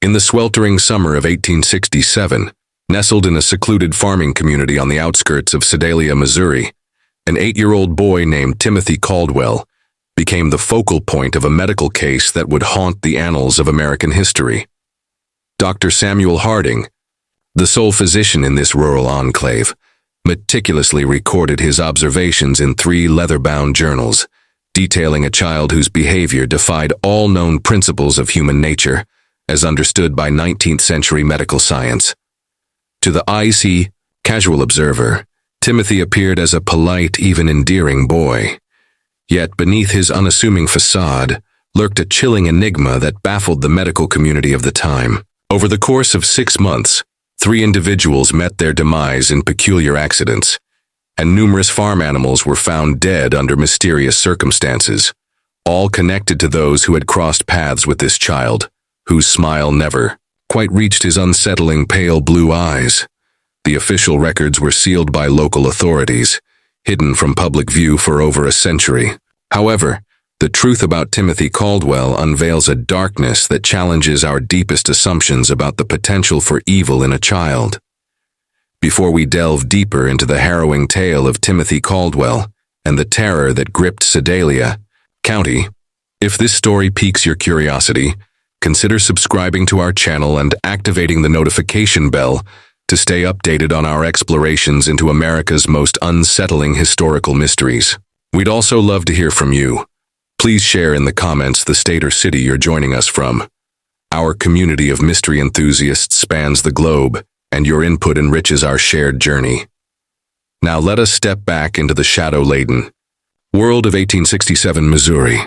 In the sweltering summer of 1867, nestled in a secluded farming community on the outskirts of Sedalia, Missouri, an 8-year-old boy named Timothy Caldwell became the focal point of a medical case that would haunt the annals of American history. Dr. Samuel Harding, the sole physician in this rural enclave, meticulously recorded his observations in 3 leather-bound journals, detailing a child whose behavior defied all known principles of human nature, as understood by 19th-century medical science. To the icy, casual observer, Timothy appeared as a polite, even endearing boy. Yet beneath his unassuming facade lurked a chilling enigma that baffled the medical community of the time. Over the course of 6 months, 3 individuals met their demise in peculiar accidents, and numerous farm animals were found dead under mysterious circumstances, all connected to those who had crossed paths with this child, whose smile never quite reached his unsettling pale blue eyes. The official records were sealed by local authorities, hidden from public view for over a century. However, the truth about Timothy Caldwell unveils a darkness that challenges our deepest assumptions about the potential for evil in a child. Before we delve deeper into the harrowing tale of Timothy Caldwell and the terror that gripped Sedalia County, if this story piques your curiosity, consider subscribing to our channel and activating the notification bell to stay updated on our explorations into America's most unsettling historical mysteries. We'd also love to hear from you. Please share in the comments the state or city you're joining us from. Our community of mystery enthusiasts spans the globe, and your input enriches our shared journey. Now let us step back into the shadow-laden world of 1867 Missouri.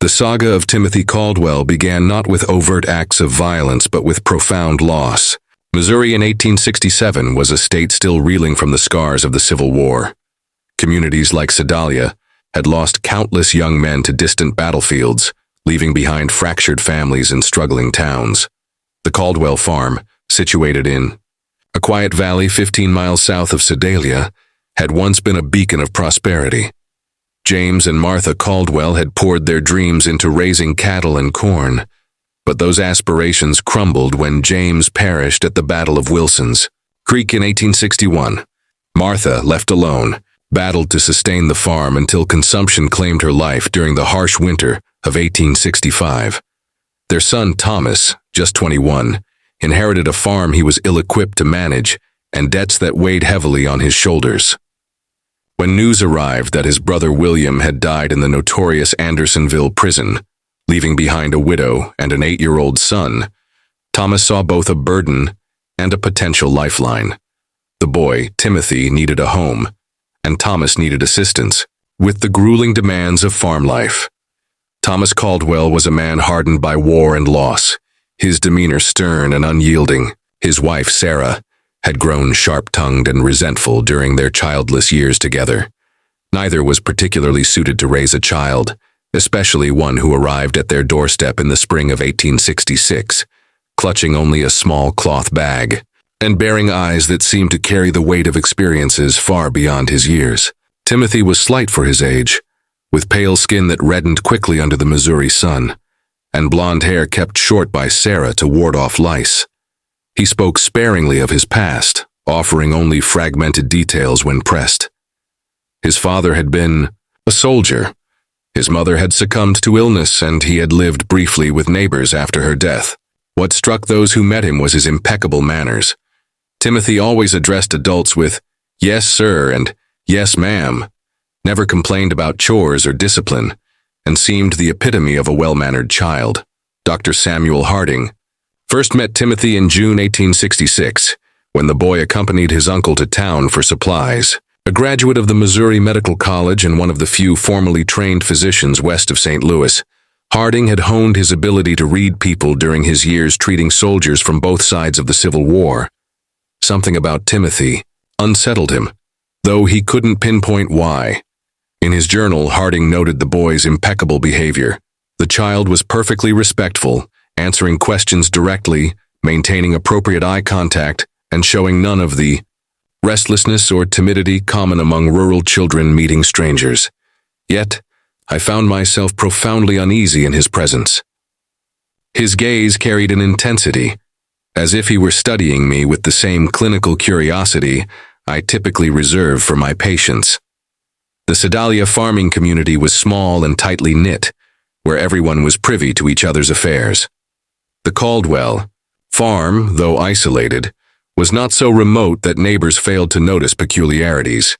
The saga of Timothy Caldwell began not with overt acts of violence but with profound loss. Missouri in 1867 was a state still reeling from the scars of the Civil War. Communities like Sedalia had lost countless young men to distant battlefields, leaving behind fractured families and struggling towns. The Caldwell farm, situated in a quiet valley 15 miles south of Sedalia, had once been a beacon of prosperity. James and Martha Caldwell had poured their dreams into raising cattle and corn, but those aspirations crumbled when James perished at the Battle of Wilson's Creek in 1861. Martha, left alone, battled to sustain the farm until consumption claimed her life during the harsh winter of 1865. Their son, Thomas, just 21, inherited a farm he was ill-equipped to manage and debts that weighed heavily on his shoulders. When news arrived that his brother William had died in the notorious Andersonville prison, leaving behind a widow and an 8-year-old son, Thomas saw both a burden and a potential lifeline. The boy, Timothy, needed a home, and Thomas needed assistance with the grueling demands of farm life. Thomas Caldwell was a man hardened by war and loss, his demeanor stern and unyielding. His wife, Sarah, had grown sharp-tongued and resentful during their childless years together. Neither was particularly suited to raise a child, especially one who arrived at their doorstep in the spring of 1866, clutching only a small cloth bag, and bearing eyes that seemed to carry the weight of experiences far beyond his years. Timothy was slight for his age, with pale skin that reddened quickly under the Missouri sun, and blonde hair kept short by Sarah to ward off lice. He spoke sparingly of his past, offering only fragmented details when pressed. His father had been a soldier. His mother had succumbed to illness, and he had lived briefly with neighbors after her death. What struck those who met him was his impeccable manners. Timothy always addressed adults with, "Yes, sir," and "Yes, ma'am," never complained about chores or discipline, and seemed the epitome of a well-mannered child. Dr. Samuel Harding first met Timothy in June 1866, when the boy accompanied his uncle to town for supplies. A graduate of the Missouri Medical College and one of the few formally trained physicians west of St. Louis, Harding had honed his ability to read people during his years treating soldiers from both sides of the Civil War. Something about Timothy unsettled him, though he couldn't pinpoint why. In his journal, Harding noted the boy's impeccable behavior. The child was perfectly respectful, answering questions directly, maintaining appropriate eye contact, and showing none of the restlessness or timidity common among rural children meeting strangers. Yet, I found myself profoundly uneasy in his presence. His gaze carried an intensity, as if he were studying me with the same clinical curiosity I typically reserve for my patients. The Sedalia farming community was small and tightly knit, where everyone was privy to each other's affairs. The Caldwell farm, though isolated, was not so remote that neighbors failed to notice peculiarities.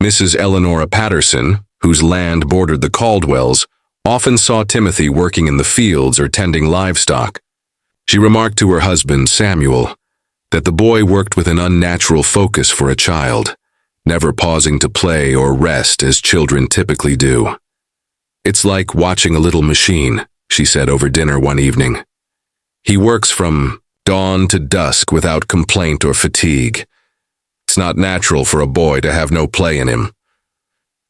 Mrs. Eleanor Patterson, whose land bordered the Caldwells, often saw Timothy working in the fields or tending livestock. She remarked to her husband, Samuel, that the boy worked with an unnatural focus for a child, never pausing to play or rest as children typically do. "It's like watching a little machine," she said over dinner one evening. "He works from dawn to dusk without complaint or fatigue. It's not natural for a boy to have no play in him."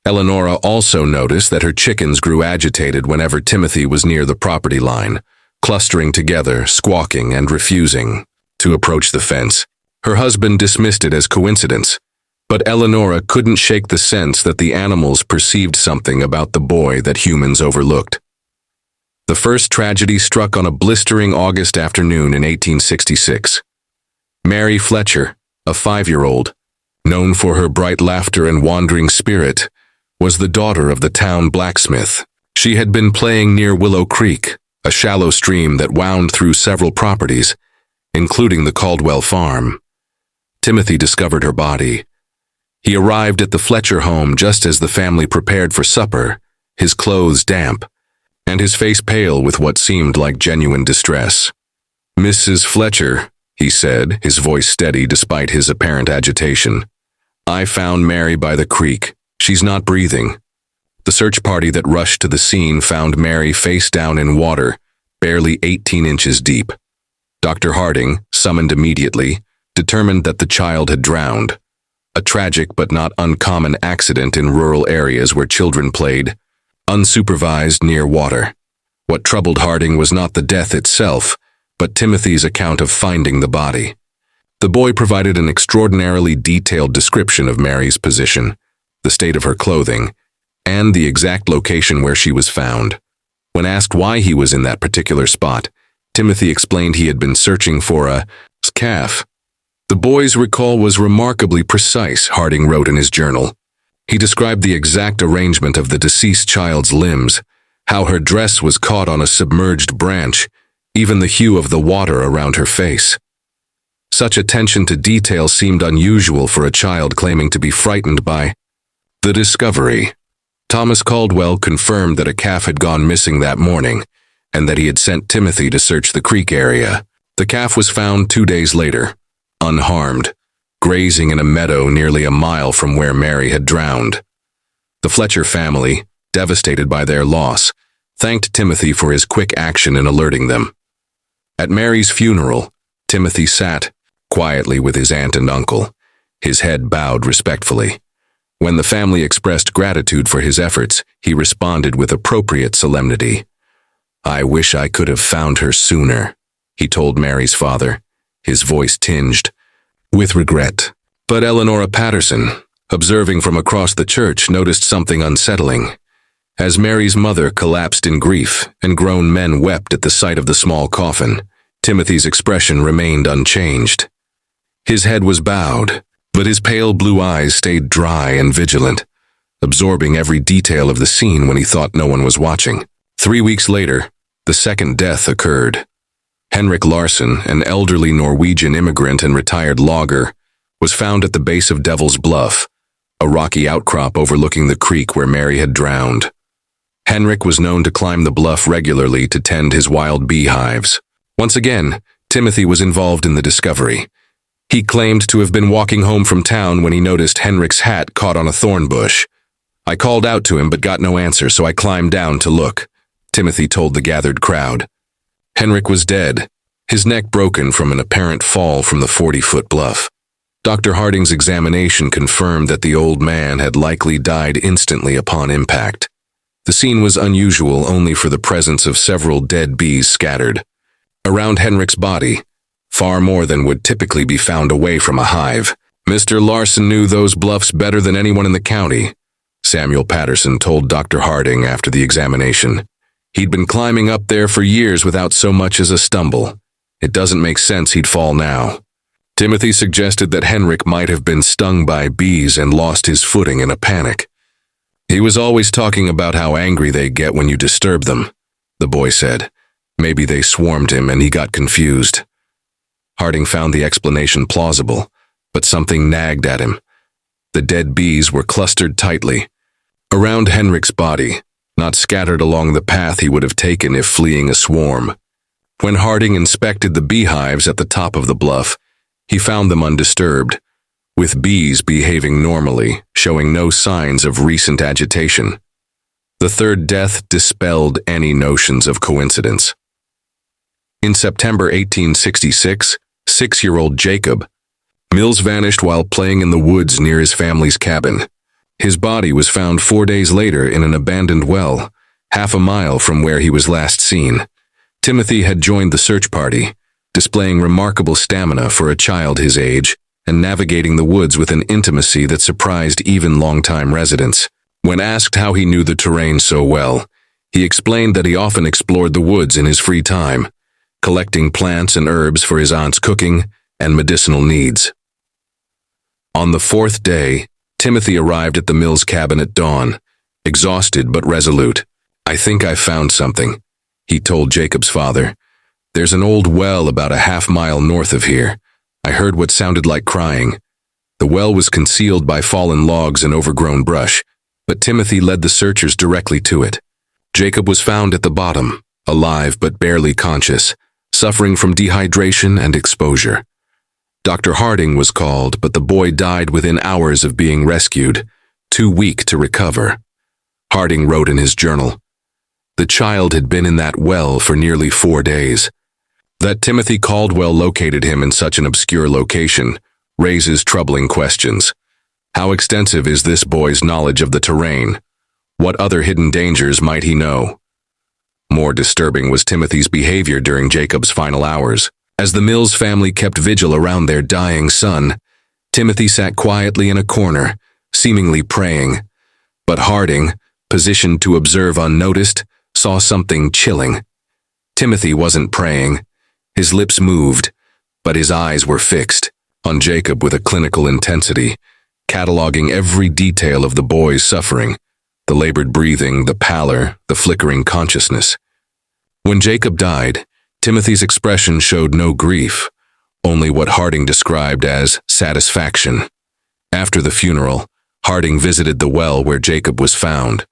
Eleonora also noticed that her chickens grew agitated whenever Timothy was near the property line, clustering together, squawking, and refusing to approach the fence. Her husband dismissed it as coincidence, but Eleonora couldn't shake the sense that the animals perceived something about the boy that humans overlooked. The first tragedy struck on a blistering August afternoon in 1866. Mary Fletcher, a 5-year-old, known for her bright laughter and wandering spirit, was the daughter of the town blacksmith. She had been playing near Willow Creek, a shallow stream that wound through several properties, including the Caldwell farm. Timothy discovered her body. He arrived at the Fletcher home just as the family prepared for supper, his clothes damp, and his face pale with what seemed like genuine distress. "Mrs. Fletcher," he said, his voice steady despite his apparent agitation, "I found Mary by the creek. She's not breathing." The search party that rushed to the scene found Mary face down in water, barely 18 inches deep. Dr. Harding, summoned immediately, determined that the child had drowned. A tragic but not uncommon accident in rural areas where children played, unsupervised near water. What troubled Harding was not the death itself, but Timothy's account of finding the body. The boy provided an extraordinarily detailed description of Mary's position, the state of her clothing, and the exact location where she was found. When asked why he was in that particular spot, Timothy explained he had been searching for a calf. The boy's recall was remarkably precise, Harding wrote in his journal. He described the exact arrangement of the deceased child's limbs, how her dress was caught on a submerged branch, even the hue of the water around her face. Such attention to detail seemed unusual for a child claiming to be frightened by the discovery. Thomas Caldwell confirmed that a calf had gone missing that morning, and that he had sent Timothy to search the creek area. The calf was found 2 days later, unharmed, grazing in a meadow nearly a mile from where Mary had drowned. The Fletcher family, devastated by their loss, thanked Timothy for his quick action in alerting them. At Mary's funeral, Timothy sat quietly with his aunt and uncle, his head bowed respectfully. When the family expressed gratitude for his efforts, he responded with appropriate solemnity. "I wish I could have found her sooner," he told Mary's father, his voice tinged with regret. But Eleonora Patterson, observing from across the church, noticed something unsettling. As Mary's mother collapsed in grief and grown men wept at the sight of the small coffin, Timothy's expression remained unchanged. His head was bowed, but his pale blue eyes stayed dry and vigilant, absorbing every detail of the scene when he thought no one was watching. 3 weeks later, the second death occurred. Henrik Larsson, an elderly Norwegian immigrant and retired logger, was found at the base of Devil's Bluff, a rocky outcrop overlooking the creek where Mary had drowned. Henrik was known to climb the bluff regularly to tend his wild beehives. Once again, Timothy was involved in the discovery. He claimed to have been walking home from town when he noticed Henrik's hat caught on a thorn bush. "I called out to him but got no answer, so I climbed down to look," Timothy told the gathered crowd. Henrik was dead, his neck broken from an apparent fall from the 40-foot bluff. Dr. Harding's examination confirmed that the old man had likely died instantly upon impact. The scene was unusual only for the presence of several dead bees scattered around Henrik's body, far more than would typically be found away from a hive. "Mr. Larsson knew those bluffs better than anyone in the county," Samuel Patterson told Dr. Harding after the examination. He'd been climbing up there for years without so much as a stumble. It doesn't make sense he'd fall now. Timothy suggested that Henrik might have been stung by bees and lost his footing in a panic. He was always talking about how angry they get when you disturb them, the boy said. Maybe they swarmed him and he got confused. Harding found the explanation plausible, but something nagged at him. The dead bees were clustered tightly around Henrik's body, not scattered along the path he would have taken if fleeing a swarm. When Harding inspected the beehives at the top of the bluff, he found them undisturbed, with bees behaving normally, showing no signs of recent agitation. The third death dispelled any notions of coincidence. In September 1866, 6-year-old Jacob Mills vanished while playing in the woods near his family's cabin. His body was found 4 days later in an abandoned well, half a mile from where he was last seen. Timothy had joined the search party, displaying remarkable stamina for a child his age and navigating the woods with an intimacy that surprised even longtime residents. When asked how he knew the terrain so well, he explained that he often explored the woods in his free time, collecting plants and herbs for his aunt's cooking and medicinal needs. On the 4th day, Timothy arrived at the Mills cabin at dawn, exhausted but resolute. "I think I've found something," he told Jacob's father. "There's an old well about a half-mile north of here. I heard what sounded like crying." The well was concealed by fallen logs and overgrown brush, but Timothy led the searchers directly to it. Jacob was found at the bottom, alive but barely conscious, suffering from dehydration and exposure. Dr. Harding was called, but the boy died within hours of being rescued, too weak to recover. Harding wrote in his journal, "The child had been in that well for nearly 4 days. That Timothy Caldwell located him in such an obscure location raises troubling questions. How extensive is this boy's knowledge of the terrain? What other hidden dangers might he know?" More disturbing was Timothy's behavior during Jacob's final hours. As the Mills family kept vigil around their dying son, Timothy sat quietly in a corner, seemingly praying. But Harding, positioned to observe unnoticed, saw something chilling. Timothy wasn't praying. His lips moved, but his eyes were fixed on Jacob with a clinical intensity, cataloging every detail of the boy's suffering, the labored breathing, the pallor, the flickering consciousness. When Jacob died, Timothy's expression showed no grief, only what Harding described as satisfaction. After the funeral, Harding visited the well where Jacob was found.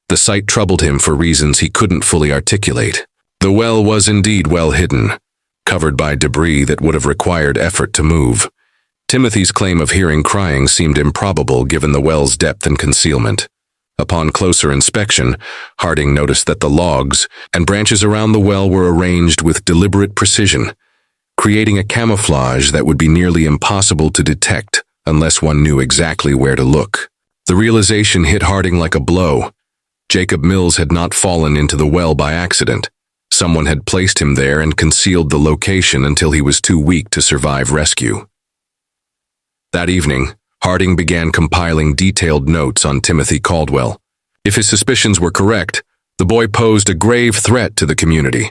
The sight troubled him for reasons he couldn't fully articulate. The well was indeed well hidden, covered by debris that would have required effort to move. Timothy's claim of hearing crying seemed improbable given the well's depth and concealment. Upon closer inspection, Harding noticed that the logs and branches around the well were arranged with deliberate precision, creating a camouflage that would be nearly impossible to detect unless one knew exactly where to look. The realization hit Harding like a blow. Jacob Mills had not fallen into the well by accident. Someone had placed him there and concealed the location until he was too weak to survive rescue. That evening, Harding began compiling detailed notes on Timothy Caldwell. If his suspicions were correct, the boy posed a grave threat to the community.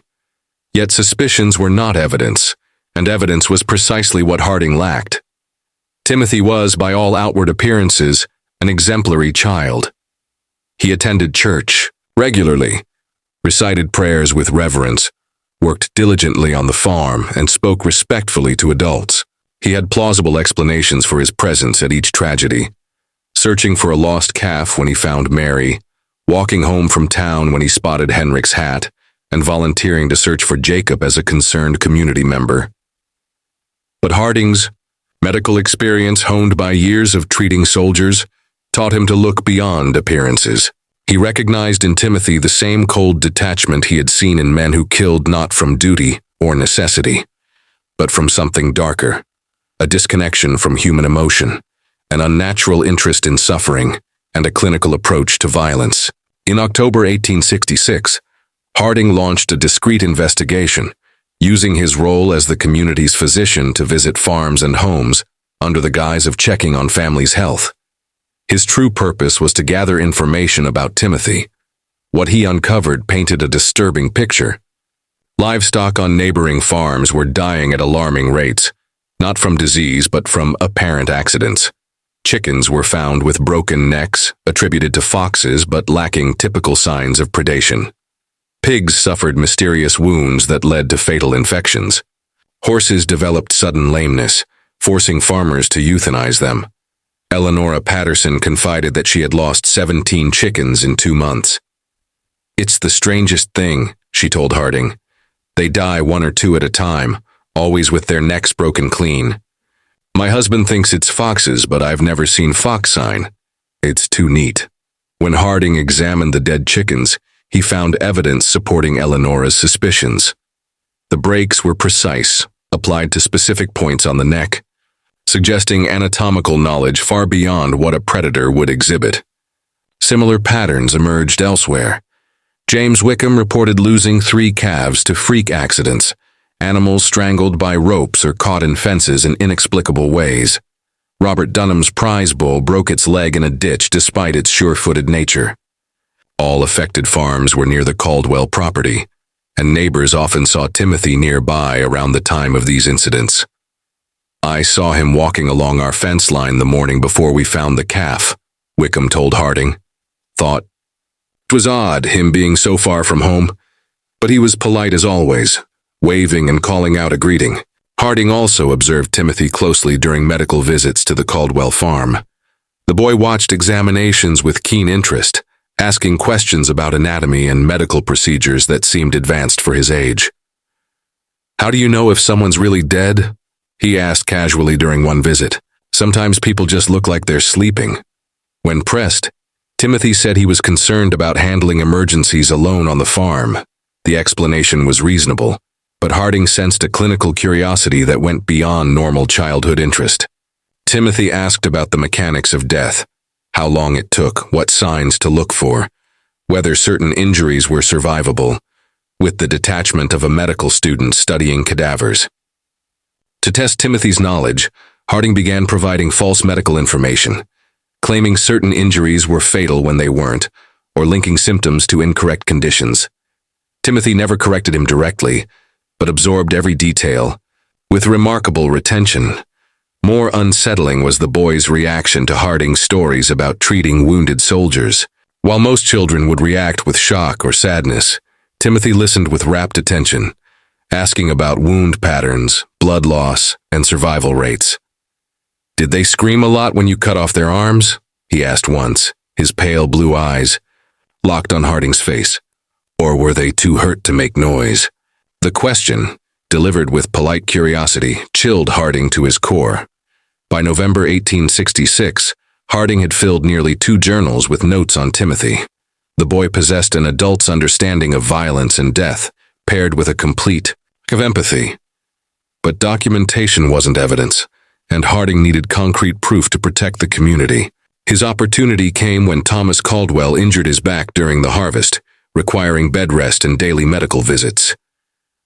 Yet suspicions were not evidence, and evidence was precisely what Harding lacked. Timothy was, by all outward appearances, an exemplary child. He attended church regularly, recited prayers with reverence, worked diligently on the farm, and spoke respectfully to adults. He had plausible explanations for his presence at each tragedy, searching for a lost calf when he found Mary, walking home from town when he spotted Henrik's hat, and volunteering to search for Jacob as a concerned community member. But Harding's medical experience, honed by years of treating soldiers, taught him to look beyond appearances. He recognized in Timothy the same cold detachment he had seen in men who killed not from duty or necessity, but from something darker. A disconnection from human emotion, an unnatural interest in suffering, and a clinical approach to violence. In October 1866, Harding launched a discreet investigation, using his role as the community's physician to visit farms and homes under the guise of checking on families' health. His true purpose was to gather information about Timothy, What he uncovered painted a disturbing picture. Livestock on neighboring farms were dying at alarming rates, not from disease but from apparent accidents. Chickens were found with broken necks, attributed to foxes but lacking typical signs of predation. Pigs suffered mysterious wounds that led to fatal infections. Horses developed sudden lameness, forcing farmers to euthanize them. Eleonora Patterson confided that she had lost 17 chickens in 2 months. "It's the strangest thing," she told Harding. "They die 1 or 2 at a time, always with their necks broken clean. My husband thinks it's foxes, but I've never seen fox sign. It's too neat." When Harding examined the dead chickens, he found evidence supporting Eleonora's suspicions. The breaks were precise, applied to specific points on the neck, suggesting anatomical knowledge far beyond what a predator would exhibit. Similar patterns emerged elsewhere. James Wickham reported losing 3 calves to freak accidents, animals strangled by ropes or caught in fences in inexplicable ways. Robert Dunham's prize bull broke its leg in a ditch despite its sure-footed nature. All affected farms were near the Caldwell property, and neighbors often saw Timothy nearby around the time of these incidents. "I saw him walking along our fence line the morning before we found the calf," Wickham told Harding. "Thought it was odd, him being so far from home, but he was polite as always, waving and calling out a greeting." Harding also observed Timothy closely during medical visits to the Caldwell farm. The boy watched examinations with keen interest, asking questions about anatomy and medical procedures that seemed advanced for his age. "How do you know if someone's really dead?" he asked casually during one visit. "Sometimes people just look like they're sleeping." When pressed, Timothy said he was concerned about handling emergencies alone on the farm. The explanation was reasonable, but Harding sensed a clinical curiosity that went beyond normal childhood interest. Timothy asked about the mechanics of death, how long it took, what signs to look for, whether certain injuries were survivable, with the detachment of a medical student studying cadavers. To test Timothy's knowledge, Harding began providing false medical information, claiming certain injuries were fatal when they weren't, or linking symptoms to incorrect conditions. Timothy never corrected him directly, but absorbed every detail, with remarkable retention. More unsettling was the boy's reaction to Harding's stories about treating wounded soldiers. While most children would react with shock or sadness, Timothy listened with rapt attention, asking about wound patterns, blood loss, and survival rates. "Did they scream a lot when you cut off their arms?" he asked once, his pale blue eyes locked on Harding's face. "Or were they too hurt to make noise?" The question, delivered with polite curiosity, chilled Harding to his core. By November 1866, Harding had filled nearly 2 journals with notes on Timothy. The boy possessed an adult's understanding of violence and death, paired with a complete lack of empathy. But documentation wasn't evidence, and Harding needed concrete proof to protect the community. His opportunity came when Thomas Caldwell injured his back during the harvest, requiring bed rest and daily medical visits.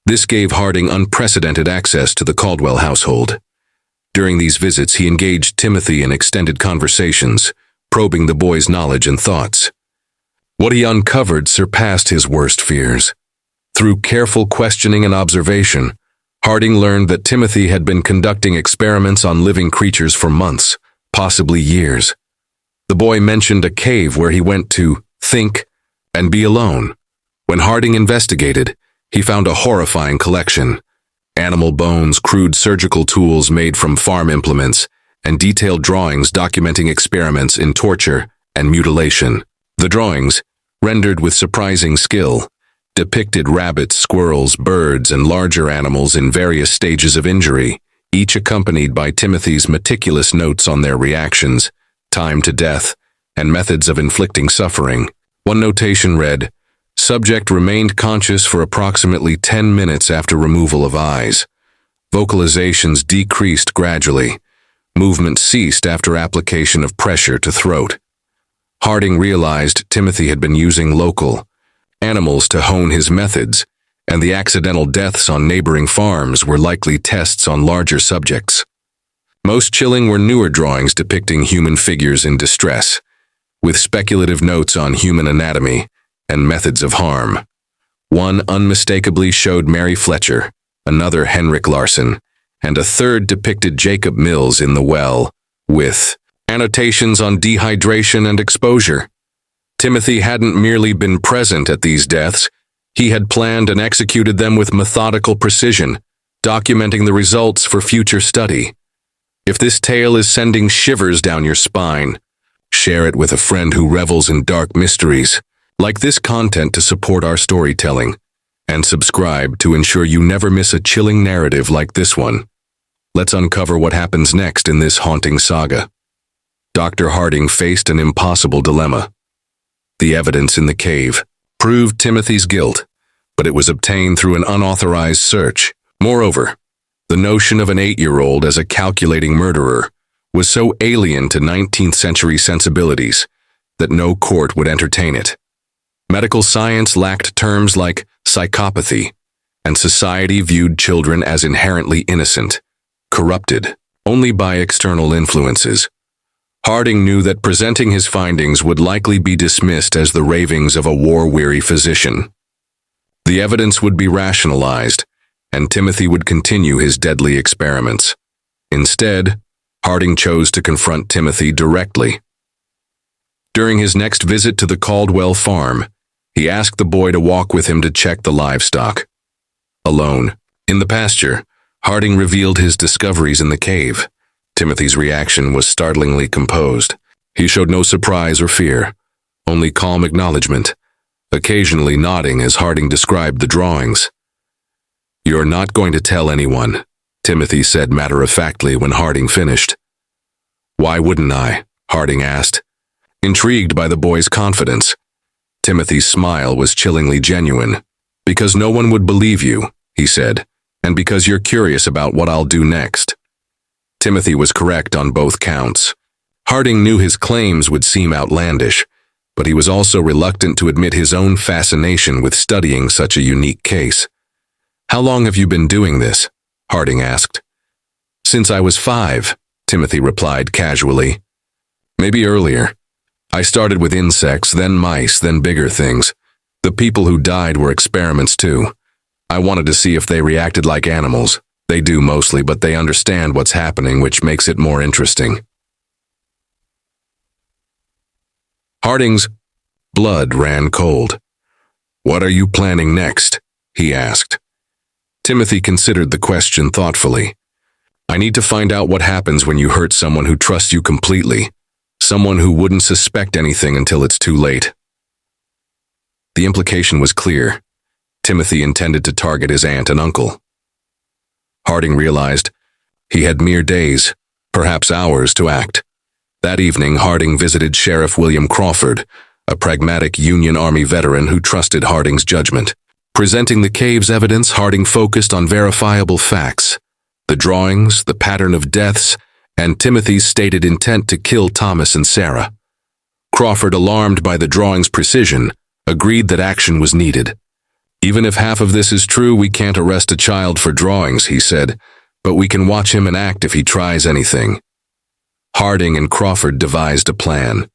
This gave Harding unprecedented access to the Caldwell household. During these visits, he engaged Timothy in extended conversations, probing the boy's knowledge and thoughts. What he uncovered surpassed his worst fears. Through careful questioning and observation, Harding learned that Timothy had been conducting experiments on living creatures for months, possibly years. The boy mentioned a cave where he went to think and be alone. When Harding investigated, he found a horrifying collection: animal bones, crude surgical tools made from farm implements, and detailed drawings documenting experiments in torture and mutilation. The drawings, rendered with surprising skill, depicted rabbits, squirrels, birds, and larger animals in various stages of injury, each accompanied by Timothy's meticulous notes on their reactions, time to death, and methods of inflicting suffering. One notation read, "Subject remained conscious for approximately 10 minutes after removal of eyes. Vocalizations decreased gradually. Movement ceased after application of pressure to throat." Harding realized Timothy had been using local animals to hone his methods, and the accidental deaths on neighboring farms were likely tests on larger subjects. Most chilling were newer drawings depicting human figures in distress, with speculative notes on human anatomy, and methods of harm. One unmistakably showed Mary Fletcher, another Henrik Larson, and a third depicted Jacob Mills in the well, with annotations on dehydration and exposure. Timothy hadn't merely been present at these deaths, he had planned and executed them with methodical precision, documenting the results for future study. If this tale is sending shivers down your spine, share it with a friend who revels in dark mysteries. Like this content to support our storytelling, and subscribe to ensure you never miss a chilling narrative like this one. Let's uncover what happens next in this haunting saga. Dr. Harding faced an impossible dilemma. The evidence in the cave proved Timothy's guilt, but it was obtained through an unauthorized search. Moreover, the notion of an 8-year-old as a calculating murderer was so alien to 19th century sensibilities that no court would entertain it. Medical science lacked terms like psychopathy, and society viewed children as inherently innocent, corrupted only by external influences. Harding knew that presenting his findings would likely be dismissed as the ravings of a war-weary physician. The evidence would be rationalized, and Timothy would continue his deadly experiments. Instead, Harding chose to confront Timothy directly. During his next visit to the Caldwell farm, he asked the boy to walk with him to check the livestock. Alone, in the pasture, Harding revealed his discoveries in the cave. Timothy's reaction was startlingly composed. He showed no surprise or fear, only calm acknowledgement, occasionally nodding as Harding described the drawings. "You're not going to tell anyone," Timothy said matter-of-factly when Harding finished. "Why wouldn't I?" Harding asked, intrigued by the boy's confidence. Timothy's smile was chillingly genuine. "Because no one would believe you," he said, "and because you're curious about what I'll do next." Timothy was correct on both counts. Harding knew his claims would seem outlandish, but he was also reluctant to admit his own fascination with studying such a unique case. "How long have you been doing this?" Harding asked. "Since I was 5, Timothy replied casually. "Maybe earlier. I started with insects, then mice, then bigger things. The people who died were experiments too. I wanted to see if they reacted like animals. They do mostly, but they understand what's happening, which makes it more interesting." Harding's blood ran cold. "What are you planning next?" he asked. Timothy considered the question thoughtfully. "I need to find out what happens when you hurt someone who trusts you completely, someone who wouldn't suspect anything until it's too late." The implication was clear. Timothy intended to target his aunt and uncle. Harding realized he had mere days, perhaps hours, to act. That evening, Harding visited Sheriff William Crawford, a pragmatic Union Army veteran who trusted Harding's judgment. Presenting the cave's evidence, Harding focused on verifiable facts: the drawings, the pattern of deaths, and Timothy's stated intent to kill Thomas and Sarah. Crawford, alarmed by the drawing's precision, agreed that action was needed. "Even if half of this is true, we can't arrest a child for drawings," he said, "but we can watch him and act if he tries anything." Harding and Crawford devised a plan.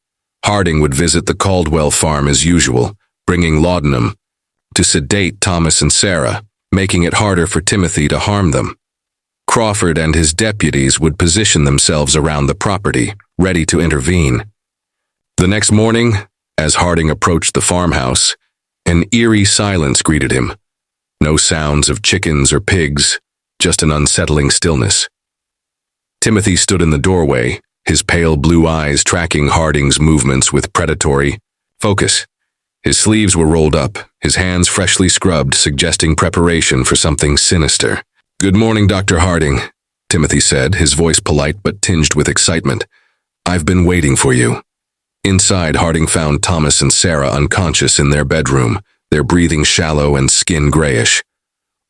Harding would visit the Caldwell farm as usual, bringing laudanum to sedate Thomas and Sarah, making it harder for Timothy to harm them. Crawford and his deputies would position themselves around the property, ready to intervene. The next morning, as Harding approached the farmhouse, an eerie silence greeted him. No sounds of chickens or pigs, just an unsettling stillness. Timothy stood in the doorway, his pale blue eyes tracking Harding's movements with predatory focus. His sleeves were rolled up, his hands freshly scrubbed, suggesting preparation for something sinister. "Good morning, Dr. Harding," Timothy said, his voice polite but tinged with excitement. "I've been waiting for you." Inside, Harding found Thomas and Sarah unconscious in their bedroom, their breathing shallow and skin grayish.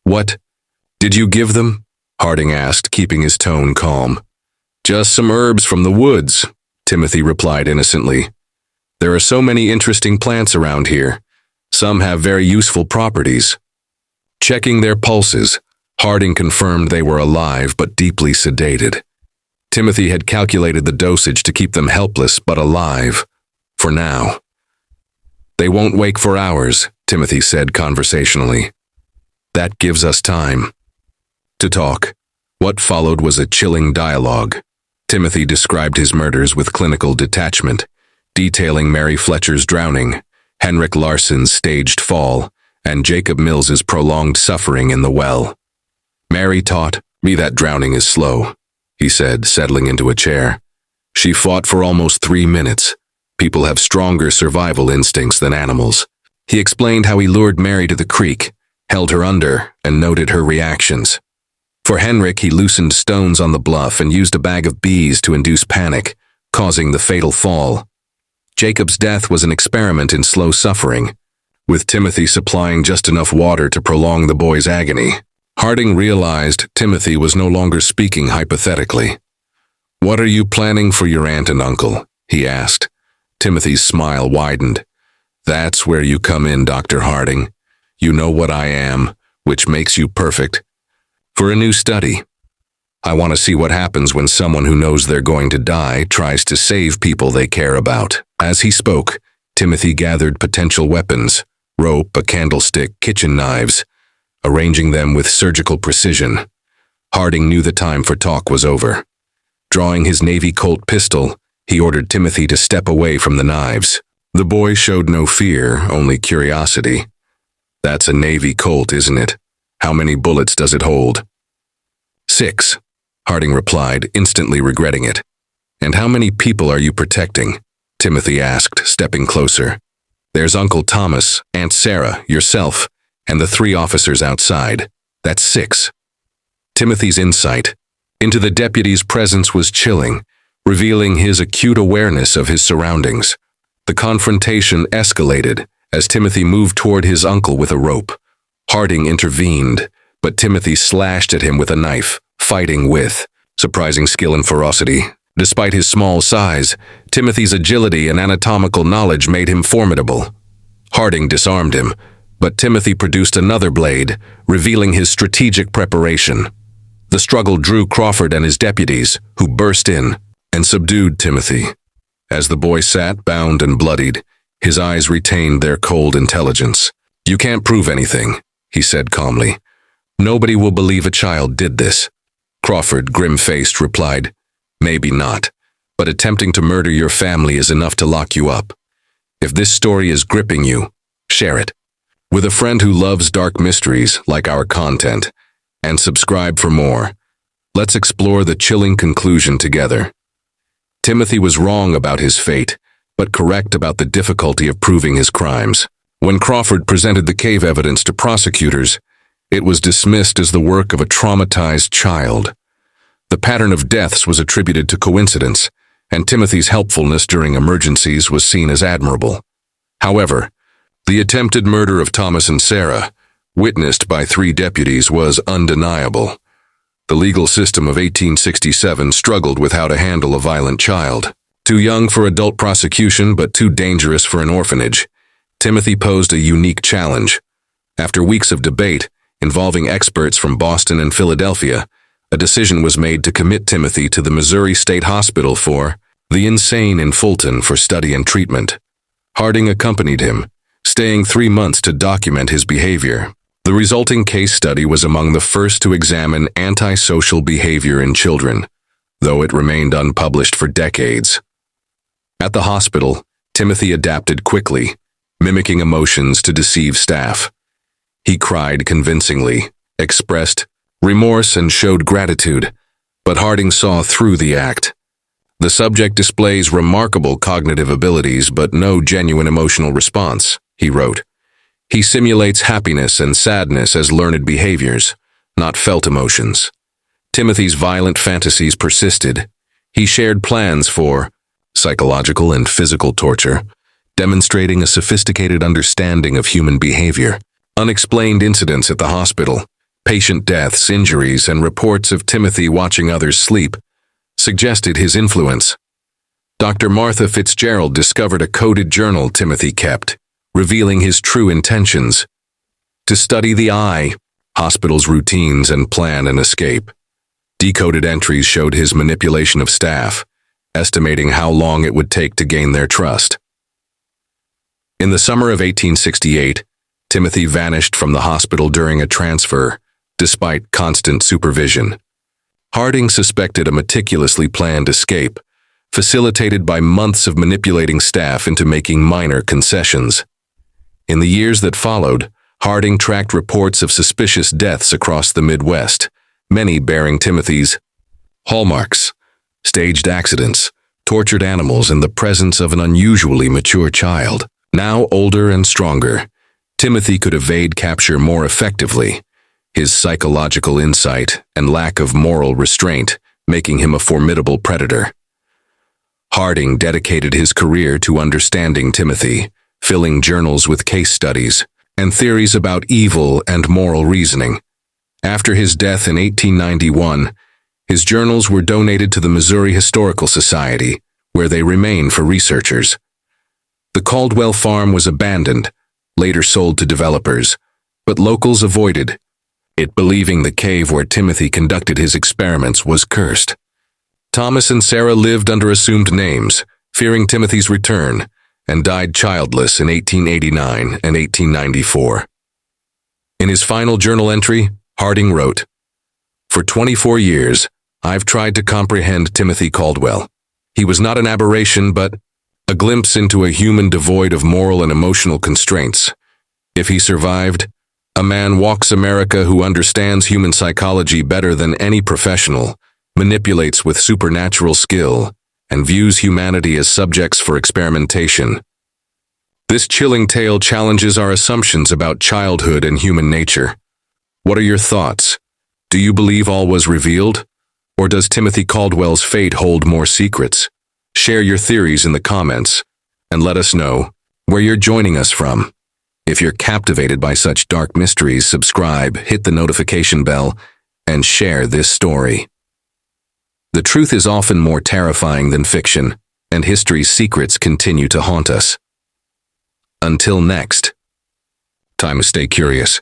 "What did you give them?" Harding asked, keeping his tone calm. "Just some herbs from the woods," Timothy replied innocently. "There are so many interesting plants around here. Some have very useful properties." Checking their pulses, Harding confirmed they were alive but deeply sedated. Timothy had calculated the dosage to keep them helpless but alive, for now. They won't wake for hours, Timothy said conversationally. That gives us time to talk. What followed was a chilling dialogue. Timothy described his murders with clinical detachment, detailing Mary Fletcher's drowning, Henrik Larsson's staged fall, and Jacob Mills's prolonged suffering in the well. Mary taught me that drowning is slow, he said, settling into a chair. She fought for almost 3 minutes. People have stronger survival instincts than animals. He explained how he lured Mary to the creek, held her under, and noted her reactions. For Henrik, he loosened stones on the bluff and used a bag of bees to induce panic, causing the fatal fall. Jacob's death was an experiment in slow suffering, with Timothy supplying just enough water to prolong the boy's agony. Harding realized Timothy was no longer speaking hypothetically. "What are you planning for your aunt and uncle?" he asked. Timothy's smile widened. "That's where you come in, Dr. Harding. You know what I am, which makes you perfect for a new study. I want to see what happens when someone who knows they're going to die tries to save people they care about." As he spoke, Timothy gathered potential weapons, rope, a candlestick, kitchen knives, arranging them with surgical precision. Harding knew the time for talk was over. Drawing his Navy Colt pistol, he ordered Timothy to step away from the knives. The boy showed no fear, only curiosity. "That's a Navy Colt, isn't it? How many bullets does it hold?" "6, Harding replied, instantly regretting it. "And how many people are you protecting?" Timothy asked, stepping closer. "There's Uncle Thomas, Aunt Sarah, yourself, and the 3 officers outside. That's 6. Timothy's insight into the deputy's presence was chilling, revealing his acute awareness of his surroundings. The confrontation escalated as Timothy moved toward his uncle with a rope. Harding intervened, but Timothy slashed at him with a knife, fighting with surprising skill and ferocity. Despite his small size, Timothy's agility and anatomical knowledge made him formidable. Harding disarmed him, but Timothy produced another blade, revealing his strategic preparation. The struggle drew Crawford and his deputies, who burst in and subdued Timothy. As the boy sat, bound and bloodied, his eyes retained their cold intelligence. "You can't prove anything," he said calmly. "Nobody will believe a child did this." Crawford, grim-faced, replied, "Maybe not, but attempting to murder your family is enough to lock you up. If this story is gripping you, share it with a friend who loves dark mysteries like our content, and subscribe for more. Let's explore the chilling conclusion together." Timothy was wrong about his fate, but correct about the difficulty of proving his crimes. When Crawford presented the cave evidence to prosecutors, it was dismissed as the work of a traumatized child. The pattern of deaths was attributed to coincidence, and Timothy's helpfulness during emergencies was seen as admirable. However, the attempted murder of Thomas and Sarah, witnessed by 3 deputies, was undeniable. The legal system of 1867 struggled with how to handle a violent child. Too young for adult prosecution, but too dangerous for an orphanage, Timothy posed a unique challenge. After weeks of debate, involving experts from Boston and Philadelphia, a decision was made to commit Timothy to the Missouri State Hospital for the insane in Fulton for study and treatment. Harding accompanied him, staying 3 months to document his behavior. The resulting case study was among the first to examine antisocial behavior in children, though it remained unpublished for decades. At the hospital, Timothy adapted quickly, mimicking emotions to deceive staff. He cried convincingly, expressed remorse, and showed gratitude, but Harding saw through the act. The subject displays remarkable cognitive abilities but no genuine emotional response, he wrote. He simulates happiness and sadness as learned behaviors, not felt emotions. Timothy's violent fantasies persisted. He shared plans for psychological and physical torture, demonstrating a sophisticated understanding of human behavior. Unexplained incidents at the hospital, patient deaths, injuries, and reports of Timothy watching others sleep suggested his influence. Dr. Martha Fitzgerald discovered a coded journal Timothy kept, revealing his true intentions: to study the eye, hospital's routines, and plan an escape. Decoded entries showed his manipulation of staff, estimating how long it would take to gain their trust. In the summer of 1868, Timothy vanished from the hospital during a transfer, despite constant supervision. Harding suspected a meticulously planned escape, facilitated by months of manipulating staff into making minor concessions. In the years that followed, Harding tracked reports of suspicious deaths across the Midwest, many bearing Timothy's hallmarks: staged accidents, tortured animals, and the presence of an unusually mature child. Now older and stronger, Timothy could evade capture more effectively, his psychological insight and lack of moral restraint making him a formidable predator. Harding dedicated his career to understanding Timothy, filling journals with case studies and theories about evil and moral reasoning. After his death in 1891, his journals were donated to the Missouri Historical Society, where they remain for researchers. The Caldwell farm was abandoned, later sold to developers, but locals avoided it, believing the cave where Timothy conducted his experiments was cursed. Thomas and Sarah lived under assumed names, fearing Timothy's return, and died childless in 1889 and 1894. In his final journal entry, Harding wrote, "For 24 years, I've tried to comprehend Timothy Caldwell. He was not an aberration, but a glimpse into a human devoid of moral and emotional constraints. If he survived, a man walks America who understands human psychology better than any professional, manipulates with supernatural skill, and views humanity as subjects for experimentation. This chilling tale challenges our assumptions about childhood and human nature. What are your thoughts? Do you believe all was revealed? Or does Timothy Caldwell's fate hold more secrets? Share your theories in the comments, and let us know where you're joining us from. If you're captivated by such dark mysteries, subscribe, hit the notification bell, and share this story. The truth is often more terrifying than fiction, and history's secrets continue to haunt us. Until next time, stay curious.